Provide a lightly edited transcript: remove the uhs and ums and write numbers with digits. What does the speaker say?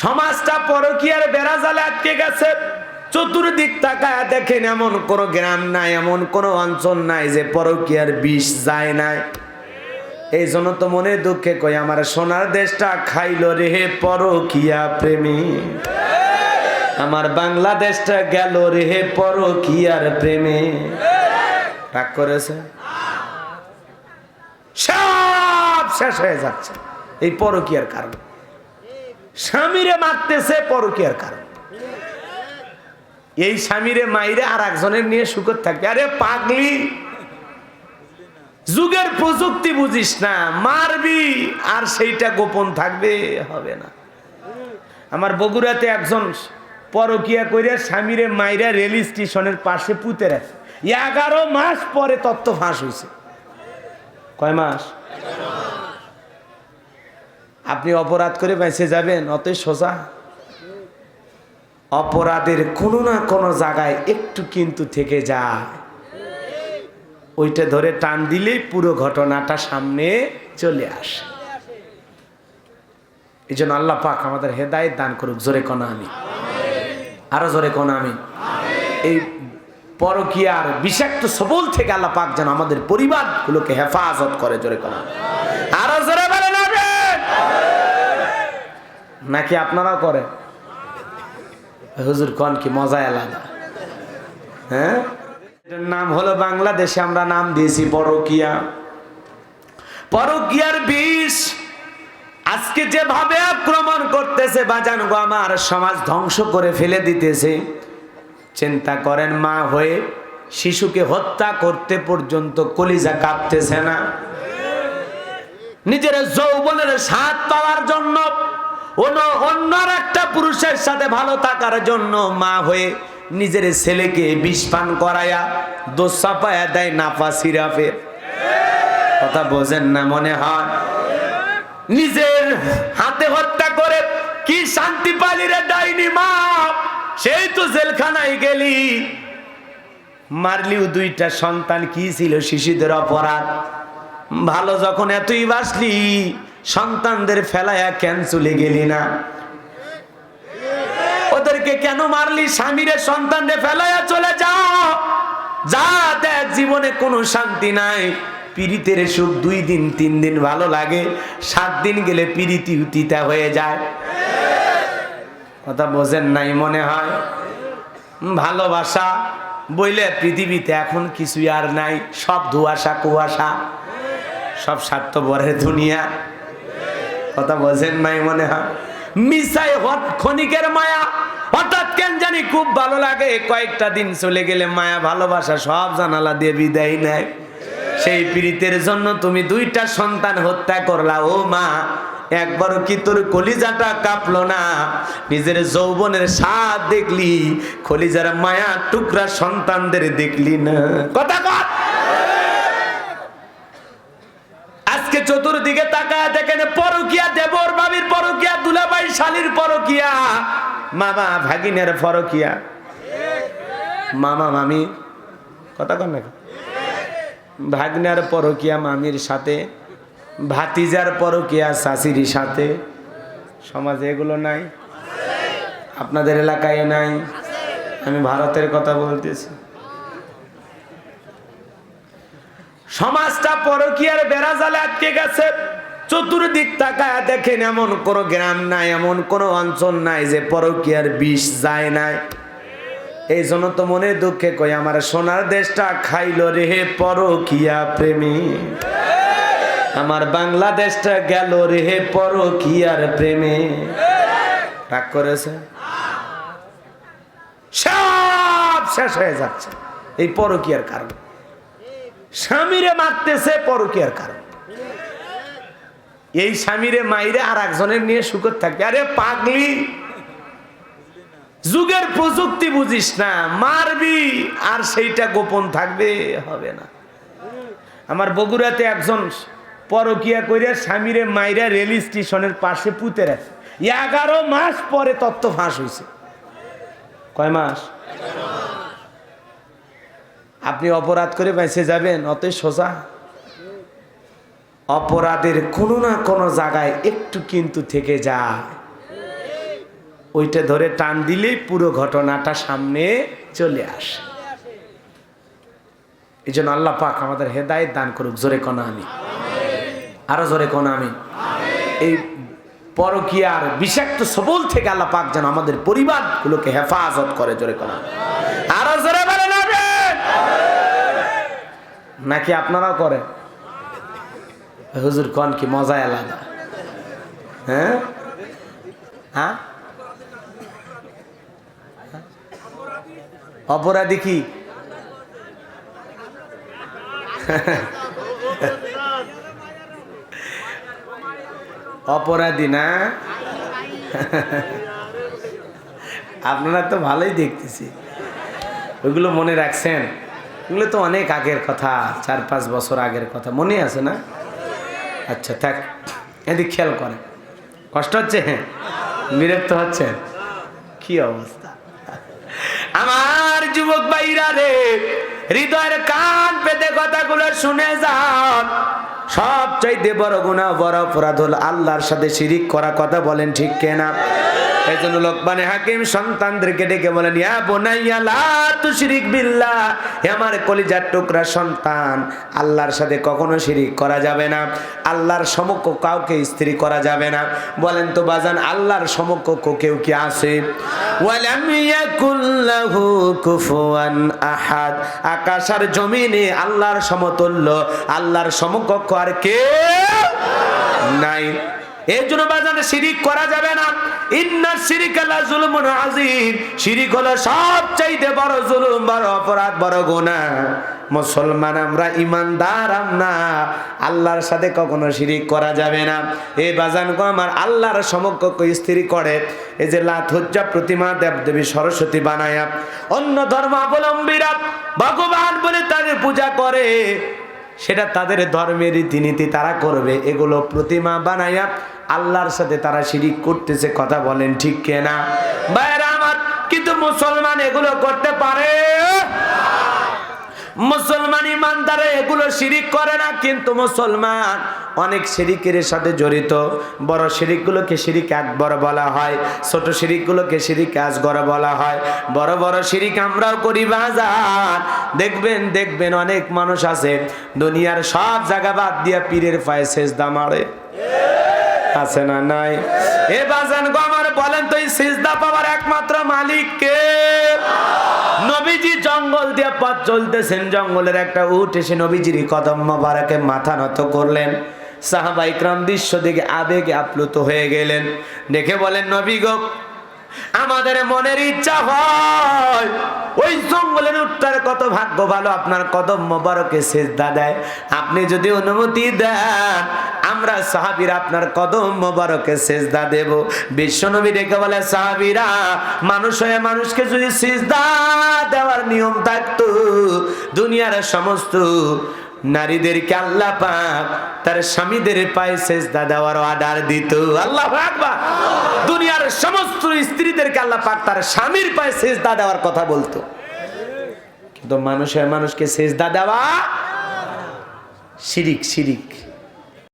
সমাজটা পরকীয়ার বেড়াজালে আটকে গেছে। চতুর্দিক তাকায় দেখেন এমন কোন গ্রাম নাই, এমন কোন অঞ্চল নাই যে পরকীয়ার বিষ যায় নাই। এই জন্য তো মনে দুঃখে কই আমার সোনার দেশটা খাইলো রে হে পরকীয়া প্রেমী, আমার বাংলাদেশটা গেল রে হে পরকীয়ার প্রেমে। রাগ করেছে, সব শেষ হয়ে যাচ্ছে এই পরকীয়ার কারণে। স্বামীরে মারতেছে পরকীয়ার কারণে। এই স্বামীরে মাইরে আর একজনের নিয়ে সুখত থাকবে। আরে পাগলি, যুগের প্রযুক্তি বুঝিস না, মারবি আর সেইটা গোপন থাকবে, হবে না। আমার বগুড়াতে একজন পরকীয়া কইরা স্বামীরে মাইরা রেল স্টেশনের পাশে পুঁতে রাখে। 11 মাস পরে তত্ত্ব ফাঁস হয়েছে। কয় মাস? আপনি অপরাধ করে বেঁচে যাবেন অতই সোজা? অপরাধের কোনো না কোনো জায়গায় একটু কিন্তু থেকে যায়, ওইটা ধরে টান দিলেই পুরো ঘটনাটা সামনে চলে আসে। এই জন্য আল্লাহ পাক আমাদের হেদায়েত দান করুক। জোরে কোন আমি, আরো জোরে কোন আমি। এই পরকীয়ার বিষাক্ত সবল থেকে আল্লাহ পাক যেন আমাদের পরিবারগুলোকে হেফাজত করে। জোরে কোন আরো জোরে বলেন আমিন। নাকি আপনারাও করেন? হুজুর কোন কি মজাই আলাদা। হ্যাঁ, এটার নাম হলো বাংলাদেশে আমরা নাম দিয়েছি পরকীয়া। পরকীয়ার বিষ আজকে যেভাবে আক্রমণ করতেছে বাজান গো আমার, সমাজ ধ্বংস করে ফেলে দিতেছে। চিন্তা করেন, মা হয়ে শিশুকে হত্যা করতে পর্যন্ত কলিজা কাঁপতেছে না। নিজের যৌবনের স্বাদ পাওয়ার জন্য, অন্য একটা পুরুষের সাথে ভালো থাকার জন্য মা হয়ে নিজের ছেলেকে বিষ পান করায়া দোষ চাপায়া দেয় নাফা সিরাপের। কথা বোঝেন না মনে হয়? নিজের হাতে হত্যা করে কি শান্তি পালি রে ডাইনি মা? সেই তো জেলখানায় গেলি, মারলিও 2টা সন্তান, কি ছিল শিশুদের অপরাধ? ভালো যখন এতই বাসলি, সন্তানদের ফেলায়া কেন চলে গেলি না? ওদেরকে কেন মারলি? স্বামীরে সন্তানদের ফেলায়া চলে যাও, যা দেখ জীবনে কোনো শান্তি নাই। পীড়িতের সুখ 2 দিন 3 দিন ভালো লাগে, 7 দিন গেলে পীড়িতি তিতা হয়ে যায়। কথা বোঝেন নাই মনে হয়? ভালোবাসা বইলে পৃথিবীতে এখন কিছুই আর নাই, সব ধোঁয়াশা কুয়াশা, সব স্বার্থপরের দুনিয়া। কথা বোঝেন নাই মনে হয়? মিশাই ক্ষণিকের মায়া, হঠাৎ কেন জানি খুব ভালো লাগে, কয়েকটা দিন চলে গেলে মায়া ভালোবাসা সব জানালা দিয়ে বিদায় নেয়। সেই পীড়িতের জন্য তুমি 2টা সন্তান হত্যা করলা। ও মা, একবারও কি তোর কলিজাটা কাঁপলো না? নিজের যৌবনের স্বাদ দেখলি, কলিজার মায়া টুকরা সন্তানদের দেখলি না? কথা কর। আজকে চতুর্দিকে তাকায় দেখেন পরকীয়া, দেবর বাবির পরকীয়া, দুলাভাই শালীর পরকীয়া, মামা ভাগিনের পরকীয়া, মামা মামি, কথা কর না, ভাগনার পরকীয়া মামির সাথে, ভাতিজার পরকীয়া শাশুড়ির সাথে। সমাজে এগুলো নাই? আপনাদের এলাকায় নাই? আমি ভারতের কথা বলতেছি। সমাজটা পরকীয়ার বেড়াজালে আটকে গেছে। চতুর্দিক তাকায় দেখেন এমন কোন গ্রাম নাই, এমন কোন অঞ্চল নাই যে পরকীয়ার বিষ যায় নাই। এই জন্য তো মনে দুঃখে কই আমার সোনার দেশটা খাইলো রে হে পরকীয়া প্রেমী, আমার বাংলাদেশটা গেল রে হে পরকীয়ার প্রেমে। রাগ করেছে, সব শেষ হয়ে যাচ্ছে এই পরকীয়ার কারণে। স্বামীরে মারতেছে পরকীয়ার কারণে। এই স্বামীরে মাইরে আর একজনের নিয়ে সুখত থাকবে। আরে পাগলি, যুগের প্রযুক্তি বুঝিস না, মারবি আর সেইটা গোপন থাকবে, হবে না। আমার বগুড়াতে একজন পরকীয়া কইরা স্বামীরে মাইরা রেল স্টেশনের পাশে পুঁতে রাখে। 11 মাস পরে তত্ত্ব ফাঁস হয়েছে। কয় মাস? আপনি অপরাধ করে বেঁচে যাবেন অতই সোজা? অপরাধের কোনো না কোনো জায়গায় একটু কিন্তু থেকে যায়, ওইটা ধরে টান দিলেই পুরো ঘটনাটা সামনে চলে আসে। এই জন্য আল্লাহ পাক আমাদের হেদায়েত দান করুক। জোরে কোন আমিন, আরো জোরে কোন আমিন। এই পরকীয়ার বিষাক্ত সবল থেকে আল্লাহ পাক যেন আমাদের পরিবারগুলোকে হেফাজত করে। জোরে কোন আমিন, আরো জোরে বলেন আমিন। নাকি আপনারাও করেন? হুজুর কোন কি মজা আলাদা। হ্যাঁ হ্যাঁ, অপরাধী কি? অপরাধী না? আপনারা তো ভালোই দেখতেছি, ওইগুলো মনে রাখছেন? ওগুলো তো অনেক আগের কথা, 4-5 বছর আগের কথা, মনে আছে না? আচ্ছা থাক, এদিক খেয়াল করেন। কষ্ট হচ্ছে? হ্যাঁ, বিরক্ত হচ্ছেন? কি অবস্থা আমার যুবক ভাইরা রে, হৃদয়ের কান পেতে কথাগুলো শুনে যান। সবচাইতে বড় গুনাহ, বড় অপরাধ হলো আল্লাহর সাথে শিরিক করা। কথা বলেন ঠিক কিনা? এই জন্য লোকমানে হাকিম সন্তানদেরকে ডেকে বলেন, ইয়া বুনাইয়া লা তুশরিক বিল্লাহ, হে আমার কলিজার টুকরা সন্তান, আল্লাহর সাথে কখনো শিরিক করা যাবে না। আল্লাহর সমকক্ষ কাউকে স্ত্রী করা যাবে না। বলেন তো বাজান, আল্লাহর সমকক্ষ কেউ কি আছে? ওয়ালাম ইয়াকুল্লাহু কুফুয়ান আহাদ, আকাশ আর জমিনে আল্লাহর সমতুল্য, আল্লাহর সমকক্ষ আর কেউ নাই। এই জন্য বাজানে শিরিক করা যাবে না। ইন্না শিরিকা লা যুলমুন আযীম, শিরিক হলো সবচাইতে বড় জুলুম, বড় অপরাধ, বড় গুনাহ। মুসলমান আমরা, ইমানদার আমরা, আল্লাহর সাথে কখনো শিরিক করা যাবে না। এই বাজান গো আমার, আল্লাহর সমকক্ষ স্ত্রী করে, এই যে লাত হজ্জা প্রতিমা দেবদেবী সরস্বতী বানায়া অন্য ধর্মাবলম্বীরা ভগবান বলে তাদের পূজা করে, সেটা তাদের ধর্মের রীতিনীতি তারা করবে। এগুলো প্রতিমা বানায়া আল্লাহর সাথে তারা শিরিক করতেছে। কথা বলেন ঠিক কিনা ভাইরা আমার? কিন্তু মুসলমান এগুলো করতে পারে? মুসলমান ইমানদার এগুলো শিরিক করে না, কিন্তু মুসলমান অনেক শিরিকের সাথে জড়িত। বড় শিরিকগুলোকে শিরিক আকবর বলা হয়, ছোট শিরিকগুলোকে শিরিক আসগর বলা হয়। বড় বড় শিরিক আমরাও করি বাজার। দেখবেন অনেক মানুষ আছে দুনিয়ার সব জায়গা বাদ দিয়া পীরের পায়ে সেজদা মারে, আছে না নাই? এ বাজান গো আমার, বলেন তো এই সিজদা পাওয়ার একমাত্র মালিক কে? নবীজি জঙ্গল দিয়ে পথ চলতেছেন, জঙ্গলের একটা উট এসে নবীজির কদম মোবারকে মাথা নত করলেন। সাহাবা ইকরাম দৃশ্য দেখে আবেগে আপ্লুত হয়ে গেলেন। দেখে বলেন, নবী গো, আমাদের মনের ইচ্ছা হয় ওই জঙ্গলের উটটার কত ভাগ্য ভালো, আপনার কদম মোবারকে সিজদা দেয়। আপনি যদি অনুমতি দেন, আমরা সাহাবীরা আপনার কদম মোবারকে সিজদা দেব। বিশ্বনবী ডেকে বলে, সাহাবীরা, মানুষ হয়ে মানুষকে যদি সিজদা দেওয়ার নিয়ম থাকতো, দুনিয়ার সমস্ত নারীদেরকে আল্লাহ পাক তার স্বামীদের পায়ে সেজদা দেওয়ার অর্ডার দিত। আল্লাহু আকবার। দুনিয়ার সমস্ত স্ত্রীদেরকে আল্লাহ পাক তার স্বামীর পায়ে সেজদা দেওয়ার কথা বলতো। কিন্তু মানুষের মানুষকে সেজদা দেওয়া শিরিক, শিরিক।